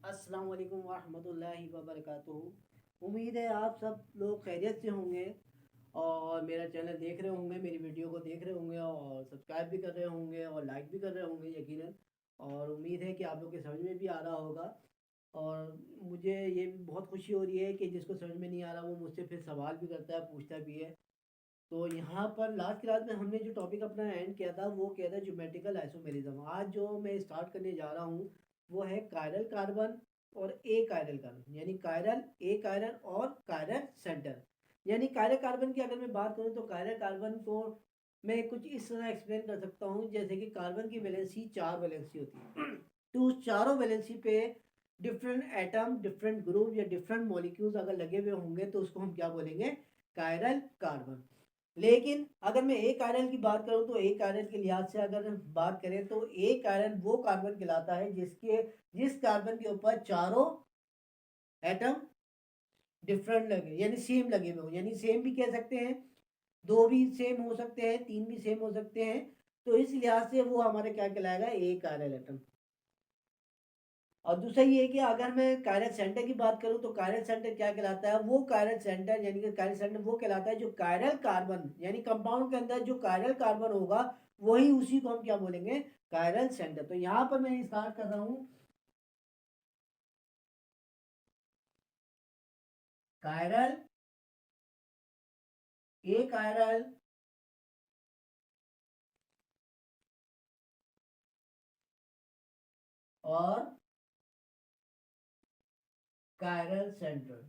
अस्सलाम वालेकुम वरहमतुल्लाहि वबरकातुहू। उम्मीद है आप सब लोग खैरियत से होंगे और मेरा चैनल देख रहे होंगे, मेरी वीडियो को देख रहे होंगे और सब्सक्राइब भी कर रहे होंगे और लाइक भी कर रहे होंगे यकीनन। और उम्मीद है कि आप लोग के समझ में भी आ रहा होगा। और मुझे ये भी बहुत खुशी हो रही है कि जिसको समझ में नहीं आ रहा वो मुझसे फिर सवाल भी करता है, पूछता भी है। तो यहाँ पर लास्ट क्लास में हमने जो टॉपिक अपना एंड किया था वो किया था ज्योमेट्रिकल आइसोमेरिज्म। आज जो मैं स्टार्ट करने जा रहा हूँ वो है कायरल कार्बन और ए कायरल कार्बन, यानी कायरल, ए कायरल और कायरल सेंटर। यानी कायरल कार्बन की अगर मैं बात करूँ तो कायरल कार्बन को मैं कुछ इस तरह एक्सप्लेन कर सकता हूँ जैसे कि कार्बन की वैलेंसी 4 वैलेंसी होती है। तो उस चारों वैलेंसी पे डिफरेंट एटम, डिफरेंट ग्रुप या डिफरेंट मॉलिक्यूल्स अगर लगे हुए होंगे तो उसको हम क्या बोलेंगे? Chiral carbon. लेकिन अगर मैं एक आयरन की बात करूं तो एक आयरन के लिहाज से अगर बात करें तो एक आयरन वो कार्बन कहलाता है जिस कार्बन के ऊपर चारों एटम डिफरेंट लगे, यानी सेम लगे हुए हो। यानी सेम भी कह सकते हैं, दो भी सेम हो सकते हैं, तीन भी सेम हो सकते हैं। तो इस लिहाज से वो हमारे क्या कहलाएगा? एक आयरन एटम। और दूसरा ये है कि अगर मैं कायरल सेंटर की बात करूं तो कायरल सेंटर क्या कहलाता है? वो कायरल सेंटर यानी कि कायरल सेंटर वो कहलाता है जो कायरल कार्बन यानी कंपाउंड के अंदर जो कायरल कार्बन होगा वही उसी को हम क्या बोलेंगे? Chiral centre. तो यहां पर मैं स्टार्ट कर रहा हूं कायरल, ए कायरल और कायरल सेंटर।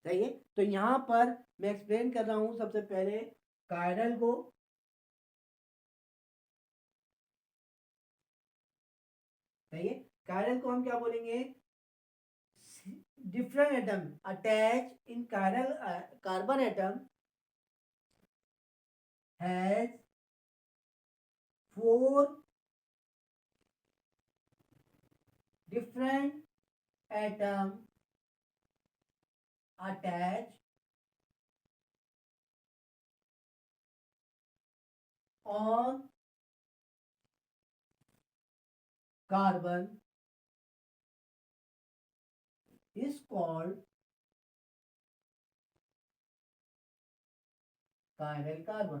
सही है। तो यहां पर मैं एक्सप्लेन कर रहा हूं सबसे पहले कायरल को। सही है। कायरल को हम क्या बोलेंगे? different atom attached in chiral carbon atom has four different atom attached on carbon is called chiral carbon.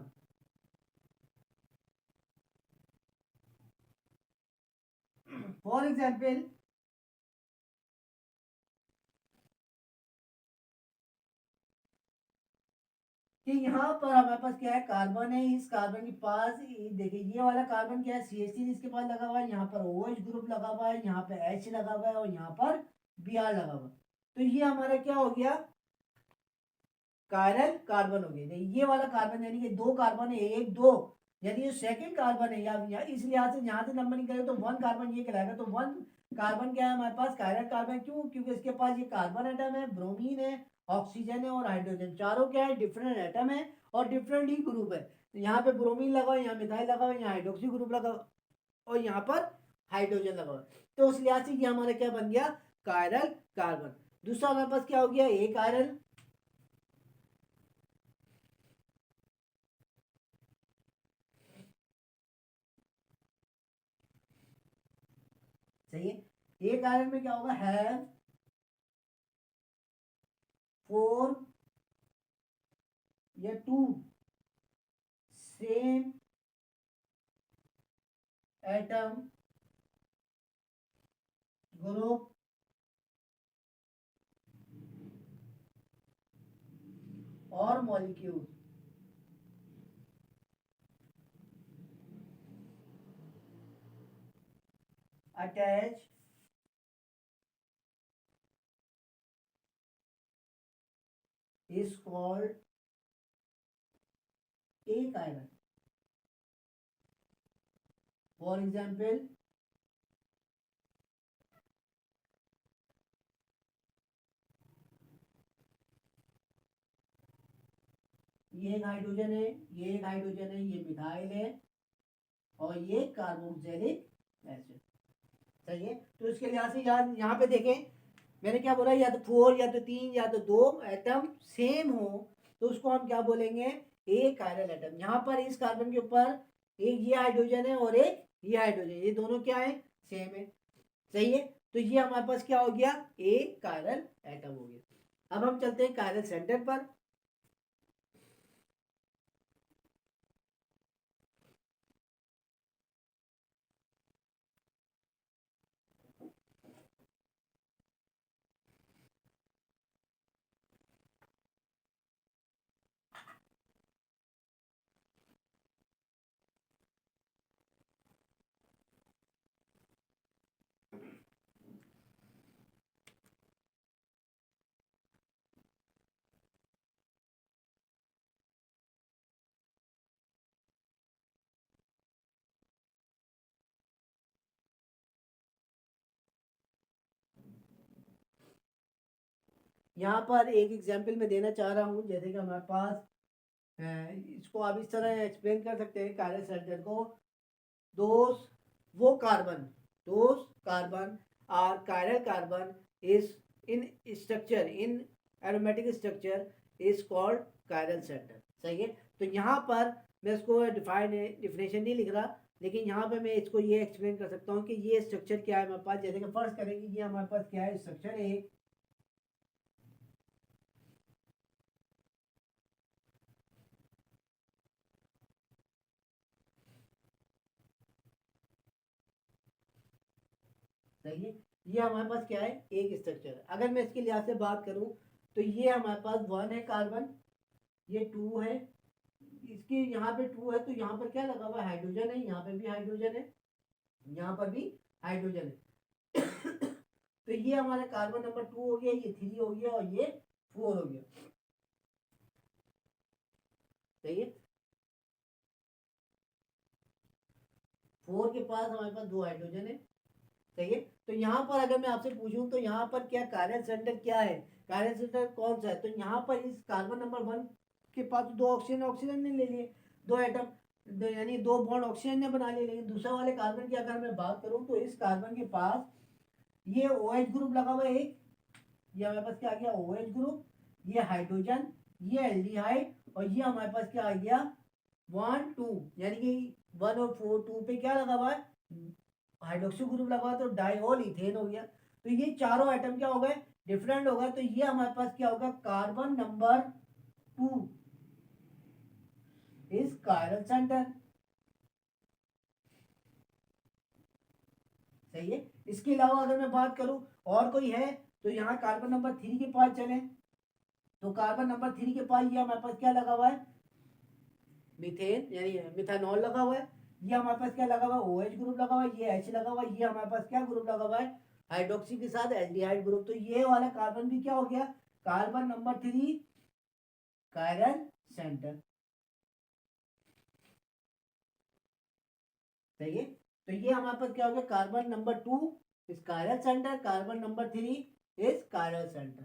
For example, कि यहाँ पर हमारे पास क्या है? कार्बन है। इस कार्बन के पास देखिए ये वाला कार्बन क्या है? CH3 इसके पास लगा हुआ है, यहाँ पर OH ग्रुप लगा हुआ है, यहाँ पे H लगा हुआ है और यहाँ पर Br लगा हुआ है। तो ये हमारा क्या हो गया? कायरल कार्बन हो गया। ये वाला कार्बन यानी कि दो कार्बन है, एक दो, यानी ये सेकंड कार्बन है। या इस लिहाज से यहाँ से नंबरिंग करें तो वन कार्बन ये कहलाएगा। तो वन कार्बन क्या है हमारे पास? Chiral carbon. क्यों? क्योंकि इसके पास ये कार्बन एटम है, ब्रोमीन है, ऑक्सीजन है और हाइड्रोजन। चारों क्या है? डिफरेंट एटम है और डिफरेंट ही ग्रुप है। तो यहाँ पे ब्रोमीन लगा हुआ है, यहाँ मिथाइल लगा हुआ है, यहाँ हाइड्रोक्सी ग्रुप लगा हुआ और यहाँ पर हाइड्रोजन लगा हुआ है। तो उस लिहाज से ये हमारा क्या बन गया? Chiral carbon. दूसरा हमारे पास क्या हो गया? एक आयरन। सही है। एक आयरन में क्या होगा? हैव फोर या टू सेम एटम ग्रुप और मॉलिक्यूल अटैच is called एक आयरन। फॉर एग्जाम्पल, ये एक हाइड्रोजन है, ये एक हाइड्रोजन है, ये मिथाइल है और ये कार्बोक्सिलिक एसिड। सही है। तो इसके लिहाज से यार यहाँ पे देखें मैंने क्या बोला? या तो फोर या तो तीन या तो दो एटम सेम हो तो उसको हम क्या बोलेंगे? एक कायरल एटम। यहाँ पर इस कार्बन के ऊपर एक ये हाइड्रोजन है और एक ये हाइड्रोजन, ये दोनों क्या है, सेम है। सही है, तो ये हमारे पास क्या हो गया, एक कायरल एटम हो गया। अब हम चलते हैं कायरल सेंटर पर। यहाँ पर एक एग्जाम्पल मैं देना चाह रहा हूँ, जैसे कि हमारे पास इसको आप इस तरह एक्सप्लेन कर सकते हैं कायरल सेंटर को। दोस वो carbon, those carbon are chiral carbon is in structure, in aromatic structure is called chiral centre. सही है, तो यहाँ पर मैं इसको डिफिनेशन नहीं लिख रहा, लेकिन यहाँ पे मैं इसको ये एक्सप्लेन कर सकता हूँ कि ये स्ट्रक्चर क्या है हमारे पास। जैसे कि फर्स्ट करेंगे, ये हमारे पास क्या है, स्ट्रक्चर है। सही है, ये हमारे पास क्या है, एक स्ट्रक्चर है। अगर मैं इसके लिहाज से बात करूं, तो ये हमारे पास 1 है कार्बन, ये 2 है, इसके यहाँ पे 2 है, तो यहाँ पर क्या लगा हुआ है, हाइड्रोजन है, यहाँ पे भी हाइड्रोजन है, यहाँ पर भी हाइड्रोजन है। तो ये हमारा कार्बन नंबर 2 हो गया, ये 3 हो गया, और ये 4 हो गया। सही है, 4 के पास हमारे पास 2 हाइड्रोजन है। सही है, तो यहाँ पर अगर मैं आपसे पूछूं, तो यहाँ पर क्या कार्बन सेंटर क्या है, कार्बन सेंटर कौन सा है, तो यहाँ पर इस कार्बन नंबर 1 के पास 2 ऑक्सीजन, ऑक्सीजन ने ले लिए, 2 एटम, यानी 2 बॉन्ड ऑक्सीजन ने बना लिए। लेकिन दूसरे वाले कार्बन की अगर मैं बात करूं, तो इस कार्बन के पास ये OH ग्रुप लगा हुआ है एक, ये हमारे पास क्या आ गया, OH ग्रुप, ये हाइड्रोजन, ये एल्डिहाइड, और ये हमारे पास क्या आ गया, 1 2, यानी कि 1 और 4, 2 पे क्या लगा हुआ है, हाइड्रोक्सी ग्रुप लगा हुआ, तो डाइऑल इथेन हो गया। तो ये चारों आइटम क्या हो गए, डिफरेंट होगा। तो ये हमारे पास क्या होगा, carbon number 2 is chiral centre. सही है, इसके अलावा अगर मैं बात करूं और कोई है, तो यहाँ कार्बन नंबर 3 के पास चले, तो कार्बन नंबर 3 के पास ये हमारे पास क्या लगा हुआ है, मीथेन, यानी मिथानॉल लगा हुआ है। ये हमारे पास क्या लगा हुआ है, OH ग्रुप लगा हुआ है, ये H लगा हुआ है, ये हमारे पास क्या ग्रुप लगा हुआ है, हाइड्रोक्सी के साथ एल्डिहाइड ग्रुप। तो ये वाला कार्बन भी क्या हो गया, कार्बन नंबर 3 कायरल सेंटर। सही है, तो ये हमारे पास क्या हो गया, कार्बन नंबर 2 इस कायरल सेंटर, कार्बन नंबर 3 इस कायरल सेंटर।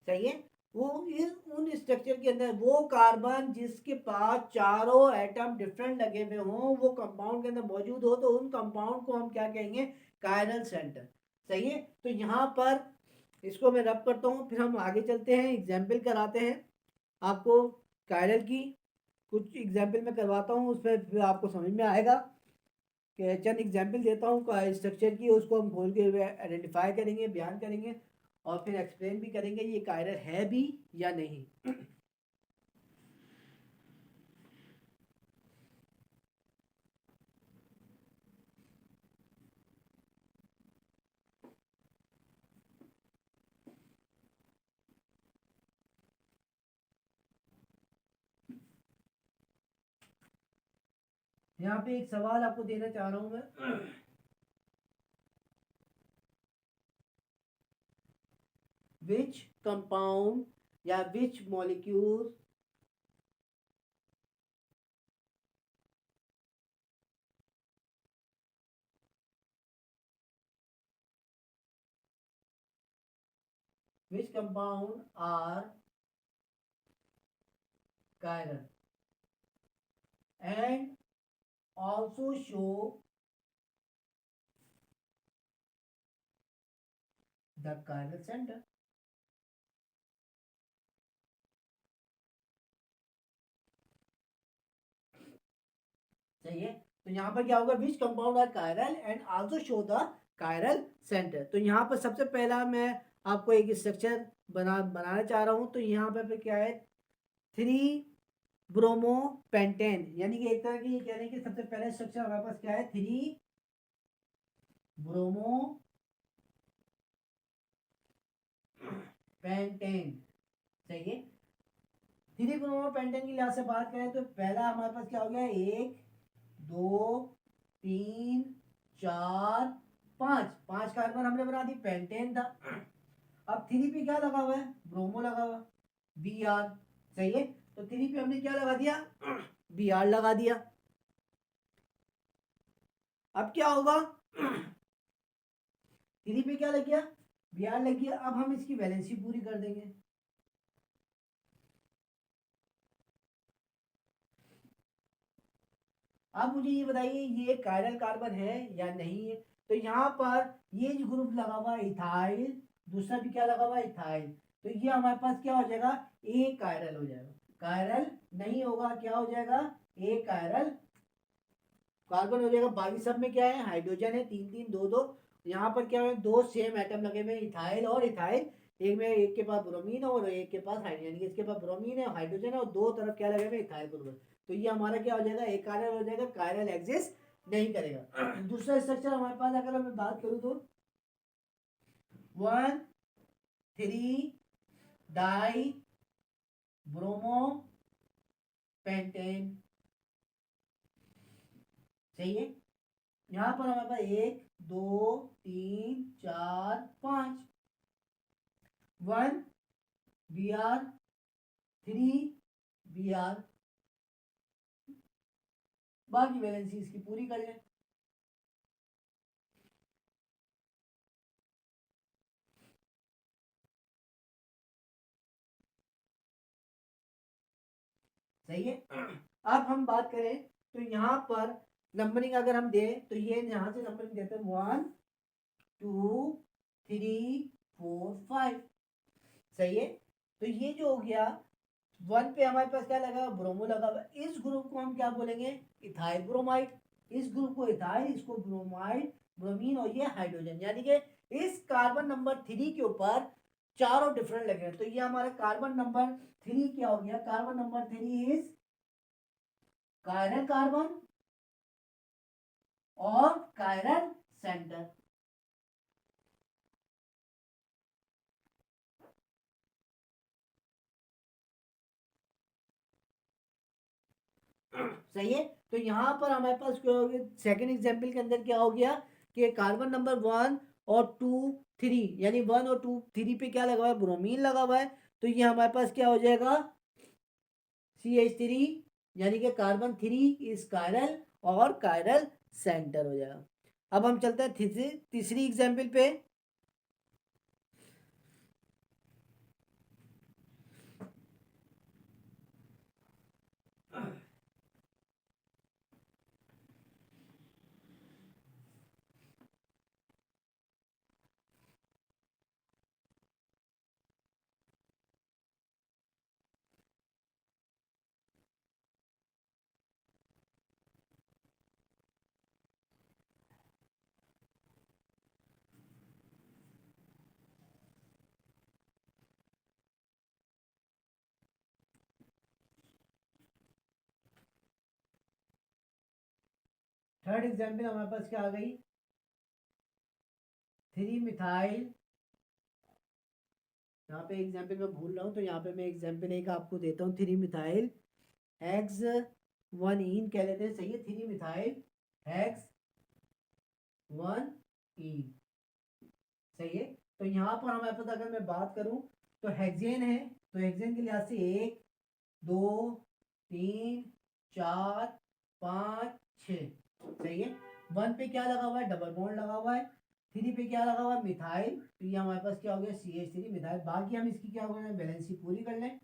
सही है, वो इस उन स्ट्रक्चर के अंदर वो कार्बन जिसके पास चारों एटम डिफरेंट लगे हुए हों, वो कंपाउंड के अंदर मौजूद हो, तो उन कंपाउंड को हम क्या कहेंगे, कायरल सेंटर। सही है, तो यहाँ पर इसको मैं रब करता हूँ, फिर हम आगे चलते हैं, एग्जाम्पल कराते हैं आपको कायरल की। कुछ एग्जाम्पल मैं करवाता हूँ, उसमें फिर आपको समझ में आएगा कि चंद एग्जाम्पल देता हूँ स्ट्रक्चर की, उसको हम खोल के आइडेंटिफाई करेंगे, बयान करेंगे, और फिर एक्सप्लेन भी करेंगे ये कायरल है भी या नहीं। यहाँ पे एक सवाल आपको देना चाह रहा हूँ मैं, विच कंपाउंड या which molecule which compound are chiral and also show the chiral center। सही है, तो यहाँ पर क्या होगा, which compound are chiral and also show the chiral centre. तो यहाँ पर सबसे पहला मैं आपको एक स्ट्रक्चर बनाना चाह रहा हूँ। तो यहाँ पर क्या है, 3 ब्रोमो पेंटेन, यानी कि एक तरह की ये कह रहे हैं कि सबसे पहला स्ट्रक्चर हमारे पास क्या है, 3 ब्रोमो पेंटेन। सही है। 3 ब्रोमो पेंटेन की लिहाज से बात करें तो पहला हमारे पास क्या हो गया, 1 2 3 4 5, 5 कार्बन हमने बना दी, पेंटेन था। अब 3 पे क्या लगा हुआ है, ब्रोमो लगा हुआ, बी आर। सही है। तो 3 पे हमने क्या लगा दिया, बी आर लगा दिया। अब क्या होगा, 3 पे क्या लग गया, बी आर लग गया। अब हम इसकी वैलेंसी पूरी कर देंगे। अब मुझे ये बताइए, ये कायरल कार्बन है या नहीं है। तो यहाँ पर ये जो ग्रुप लगा हुआ है इथाइल, दूसरा भी क्या लगा हुआ है, इथाइल। तो ये हमारे पास क्या हो जाएगा, ए कायरल हो जाएगा। कायरल नहीं होगा, क्या हो जाएगा, ए कायरल कार्बन हो जाएगा। बाकी सब में क्या है, हाइड्रोजन है, 3 3 2 2। यहाँ पर क्या है, 2 सेम एटम लगे हुए, इथाइल और इथाइल। एक में एक के पास ब्रोमीन है और एक के पास हाइड्रोजन, यानी कि इसके पास ब्रोमीन है, हाइड्रोजन है, और दो तरफ क्या लगे हुए, इथाइल ग्रुप। तो ये हमारा क्या हो जाएगा, एक कायरल हो जाएगा, कायरल एग्जिस्ट नहीं करेगा। दूसरा स्ट्रक्चर हमारे पास अगर मैं बात करूँ तो 1 3 डाई ब्रोमो पेंटेन। सही है। यहाँ पर हमारे पास 1 2 3 4 5, 1 बी आर, 3 बी आर। बाकी वैलेंसी इसकी पूरी कर लें। सही है। अब हम बात करें तो यहाँ पर नंबरिंग अगर हम दें तो ये यहाँ से नंबरिंग देते हैं 1 2 3 4 5। सही है। तो ये जो हो गया, 1 पे हमारे पास क्या लगा, ब्रोमो लगा हुआ। इस ग्रुप को हम क्या बोलेंगे, इथाइल ब्रोमाइड। इस ग्रुप को इथाइल, इसको ब्रोमाइड, ब्रोमीन, और ये हाइड्रोजन। यानी कि इस कार्बन नंबर 3 के ऊपर चारों डिफरेंट लगे हैं। तो ये हमारा कार्बन नंबर 3 क्या हो गया, carbon number 3 is chiral carbon और कायरल सेंटर। सही है। तो यहाँ पर हमारे पास क्या हो गया, सेकेंड एग्जाम्पल के अंदर क्या हो गया कि कार्बन नंबर 1 और 2 3, यानी 1 और 2 3 पे क्या लगा हुआ है, ब्रोमीन लगा हुआ है। तो ये हमारे पास क्या हो जाएगा, CH3, यानी कि कार्बन 3 इस कायरल और कायरल सेंटर हो जाएगा। अब हम चलते हैं तीसरी एग्जाम्पल पे। थर्ड एग्जाम्पल हमारे पास क्या आ गई, 3 मिथाइल। यहाँ पे एग्जाम्पल मैं भूल रहा हूँ, तो यहाँ पे मैं एग्जाम्पल एक आपको देता हूँ, 3 मिथाइल हेक्स 1 इन कह लेते हैं। सही है, 3 मिथाइल हेक्स 1 इन। सही है। तो यहाँ पर हमारे पास अगर मैं बात करूँ तो हेक्सेन है, तो हेक्सेन के लिहाज से 1 2 3 4 5 6। सही है। 1 पे क्या लगा हुआ है, डबल बॉन्ड लगा हुआ है। 3 पे क्या लगा हुआ है, मिथाइल। तो ये हमारे पास क्या हो गया, CH3 मिथाइल। बाकी हम इसकी क्या हो गया, बैलेंसी पूरी कर लें।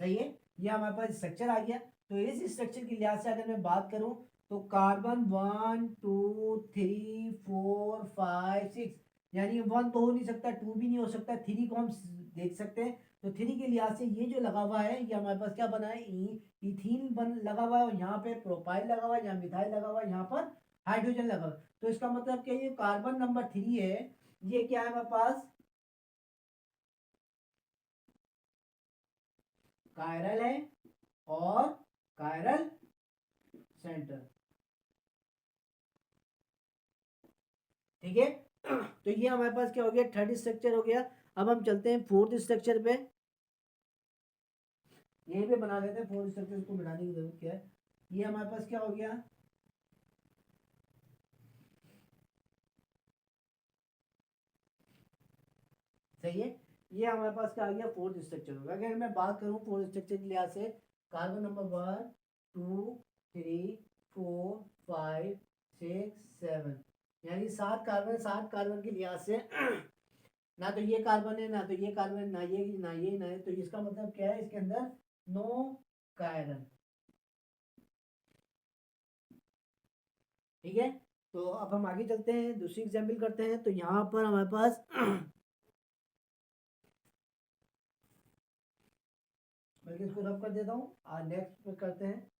सही है। ये हमारे पास स्ट्रक्चर आ गया। तो इस स्ट्रक्चर के लिहाज से अगर मैं बात करूं तो कार्बन 1 2 3 4 5 6, यानी 1 तो हो नहीं सकता, 2 भी नहीं हो सकता, 3 को हम देख सकते हैं। तो 3 के लिहाज से ये जो लगा हुआ है ये हमारे पास क्या बना है, इथीन लगा हुआ है, और यहाँ पे प्रोपाइल लगा हुआ है, यहाँ मिथाइल लगा हुआ है, यहाँ पर हाइड्रोजन लगा हुआ है। तो इसका मतलब क्या, ये कार्बन नंबर 3 है, ये क्या है हमारे पास, कायरल है और कायरल सेंटर। ठीक है। तो ये हमारे पास क्या हो गया, थर्ड स्ट्रक्चर हो गया। अब हम चलते हैं फोर्थ स्ट्रक्चर पे, यही पे बना लेते हैं। फोर्थ स्ट्रक्चर को बनाने की जरूरत क्या है। ये हमारे पास क्या हो गया, सही है। ये हमारे पास क्या आ गया, फोर्थ स्ट्रक्चर होगा। अगर मैं बात करूं फोर्थ स्ट्रक्चर के लिहाज से, कार्बन नंबर 1 2 3 4 5 6 7, यानी 7 कार्बन, 7 कार्बन के लिहाज से ना तो ये कार्बन है, ना तो ये कार्बन है, ना ये ना ये ना है। तो इसका मतलब क्या है, इसके अंदर नो कायरन। ठीक है। तो अब हम आगे चलते हैं, दूसरी एग्जाम्पल करते हैं। तो यहाँ पर हमारे पास मैं इसको रब कर देता हूँ, नेक्स्ट करते हैं।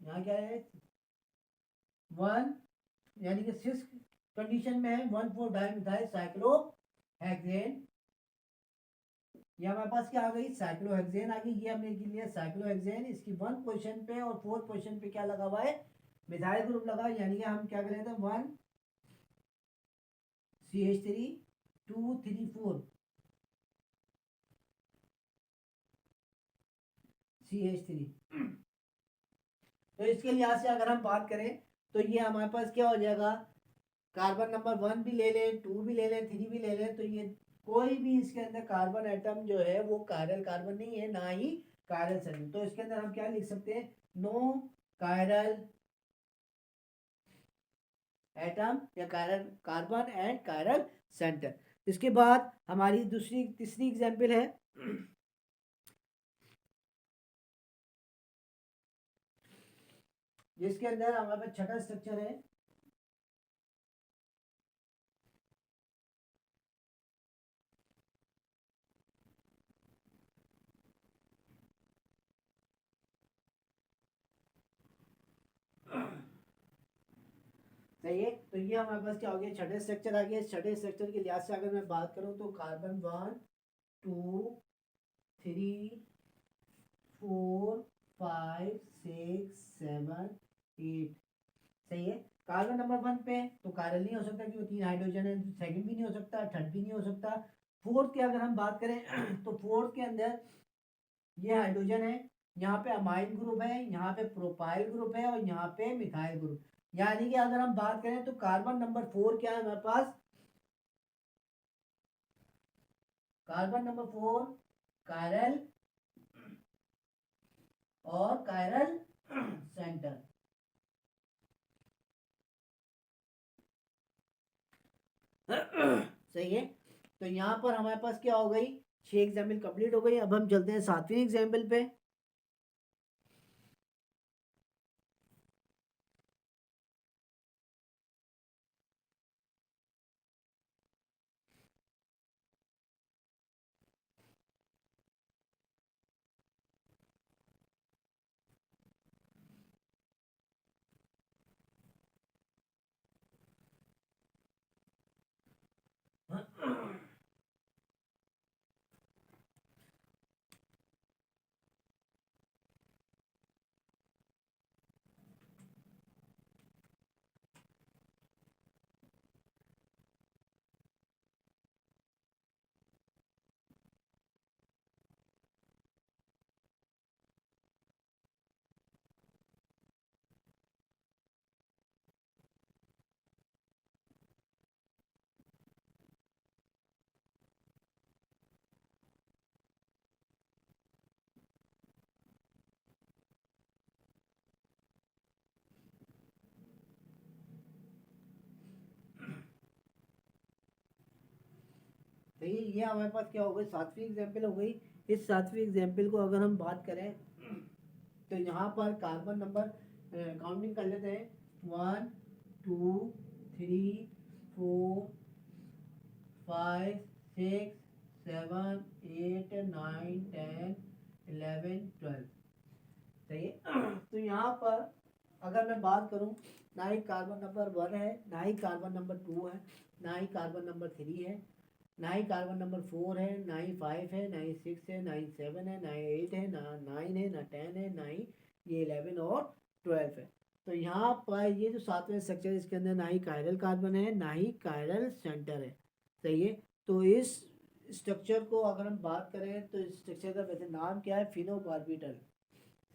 यहाँ क्या है, 1, यानी कि 6 कंडीशन में है, 1,4 डाइमिथाइल साइक्लोहेक्सेन। ये हमारे पास क्या आ गई, साइक्लोहेक्सेन आ गई। ये हमने लिया साइक्लोहेक्सेन, इसकी 1 पोजीशन पे और 4 पोजीशन पे क्या लगा हुआ है, मिथाइल ग्रुप लगा, यानी कि हम क्या करें, 1 CH3 2 3 4 CH3। तो इसके लिहाज से अगर हम बात करें तो ये हमारे पास क्या हो जाएगा, कार्बन नंबर 1 भी ले लें, 2 भी ले लें, 3 भी ले लें, तो ये कोई भी इसके अंदर कार्बन एटम जो है वो कायरल कार्बन नहीं है, ना ही कायरल सेंटर। तो इसके अंदर हम क्या लिख सकते हैं, नो कायरल एटम या chiral carbon and chiral centre. इसके बाद हमारी दूसरी तीसरी एग्जाम्पल है, जिसके अंदर हमारे पास छठा स्ट्रक्चर है। सही है। तो ये हमारे पास क्या हो गया, छठे स्ट्रक्चर आ गया। छठे स्ट्रक्चर के लिहाज से अगर मैं बात करूं तो कार्बन 1 2 3 4 5 6 7 8, सही है। कार्बन नंबर 1 पे तो कायरल नहीं हो सकता क्योंकि 3 हाइड्रोजन है। सेकंड भी नहीं हो सकता, थर्ड भी नहीं हो सकता। फोर्थ की अगर हम बात करें तो फोर्थ के अंदर ये हाइड्रोजन है, यहाँ पे अमाइन ग्रुप है, यहाँ पे प्रोपाइल ग्रुप है, और यहाँ पे मिथाइल ग्रुप। यानी कि अगर हम बात करें तो कार्बन नंबर 4 क्या है हमारे पास, कार्बन नंबर 4 कायरल और कायरल सेंटर। सही है। तो यहाँ पर हमारे पास क्या हो गई, 6 एग्जाम्पल कंप्लीट हो गई। अब हम चलते हैं 7वीं एग्जाम्पल पे। सही है। ये हमारे पास क्या हो गई, सातवीं एग्जाम्पल हो गई। इस सातवीं एग्जाम्पल को अगर हम बात करें तो यहाँ पर कार्बन नंबर काउंटिंग कर लेते हैं। 1 2 3 4 5 6 7 8 9 10 11 12। सही है। तो यहाँ पर अगर मैं बात करूँ, ना ही कार्बन नंबर 1 है, ना ही कार्बन नंबर 2 है, ना ही कार्बन नंबर 3 है, ना ही कार्बन नंबर 4 है, ना ही 5 है, ना ही 6 है, ना ही 7 है, ना ही 8 है, ना 9 है, ना 10 है, ना ही ये 11 और 12 है। तो यहाँ पर ये जो सातवें स्ट्रक्चर, इसके अंदर ना ही कायरल कार्बन है, ना ही कायरल सेंटर है। सही है। तो इस स्ट्रक्चर को अगर हम बात करें तो इस स्ट्रक्चर का वैसे नाम क्या है, फिनोबार्बिटल।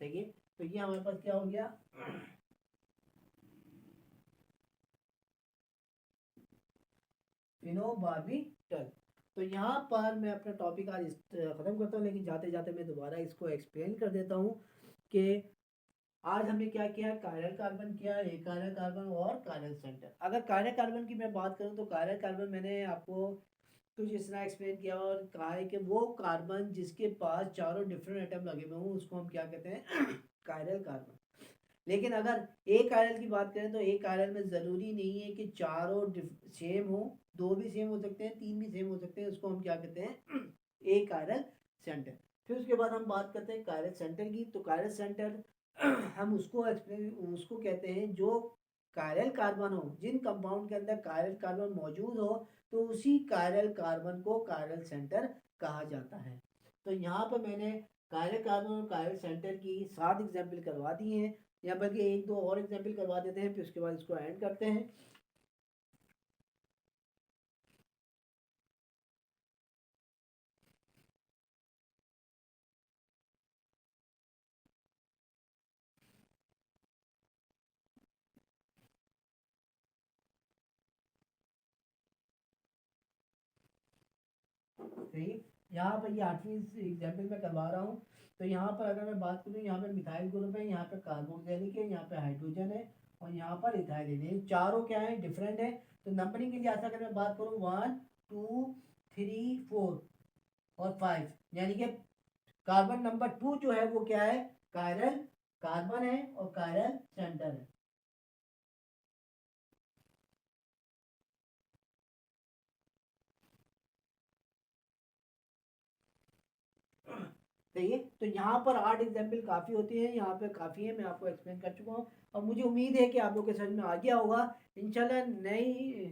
सही है। तो ये हमारे पास क्या हो गया, फिनोबार्बिटल। तो यहाँ पर मैं अपना टॉपिक आज ख़त्म करता हूँ, लेकिन जाते जाते मैं दोबारा इसको एक्सप्लेन कर देता हूँ कि आज हमने क्या किया, कायरल कार्बन किया, एक कायरल कार्बन और कायरल सेंटर। अगर कायरल कार्बन की मैं बात करूँ तो कायरल कार्बन मैंने आपको कुछ इस तरह एक्सप्लेन किया और कहा है कि वो कार्बन जिसके पास चारों डिफरेंट एटम लगे हुए हों उसको हम क्या कहते हैं, कायरल कार्बन। लेकिन अगर एक कायरल की बात करें तो एक कायरल में ज़रूरी नहीं है कि चारों सेम हो, दो भी सेम हो सकते हैं, तीन भी सेम हो सकते हैं, उसको हम क्या कहते हैं, एक कायरल सेंटर। फिर उसके बाद हम बात करते हैं कायरल सेंटर की। तो कायरल सेंटर हम उसको कहते हैं जो कायरल कार्बन हो, जिन कंपाउंड के अंदर कायरल कार्बन मौजूद हो, तो उसी कायरल कार्बन को कायरल सेंटर कहा जाता है। तो यहाँ पर मैंने कायरल कार्बन और कायरल सेंटर की 7 एग्जाम्पल करवा दी हैं, या बल्कि एक दो और एग्जाम्पल करवा देते हैं, फिर उसके बाद इसको एंड करते हैं। सही। यहाँ पर ये 8वीं एग्जाम्पल मैं करवा रहा हूँ। तो यहाँ पर अगर मैं बात करूँ, यहाँ पे मिथाइल ग्रुप है, यहाँ पे कार्बोक्सिलिक है, यहाँ पे हाइड्रोजन है और यहाँ पर इथाइल है। चारों क्या है, डिफरेंट है। तो नंबरिंग के लिहाज से अगर मैं बात करूँ 1 2 3 4 और 5, यानी कि कार्बन नंबर 2 जो है वो क्या है, कायरल कार्बन है और कायरल सेंटर है। सही है। तो यहाँ पर 8 एग्जाम्पल काफ़ी होती है, यहाँ पे काफ़ी है, मैं आपको एक्सप्लेन कर चुका हूँ और मुझे उम्मीद है कि आप लोग के समझ में आ गया होगा। इंशाल्लाह नई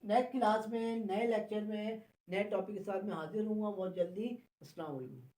नेक्स्ट क्लास में, नए लेक्चर में, नए टॉपिक के साथ मैं हाजिर हूँ बहुत जल्दी। अस्सलाम वालेकुम।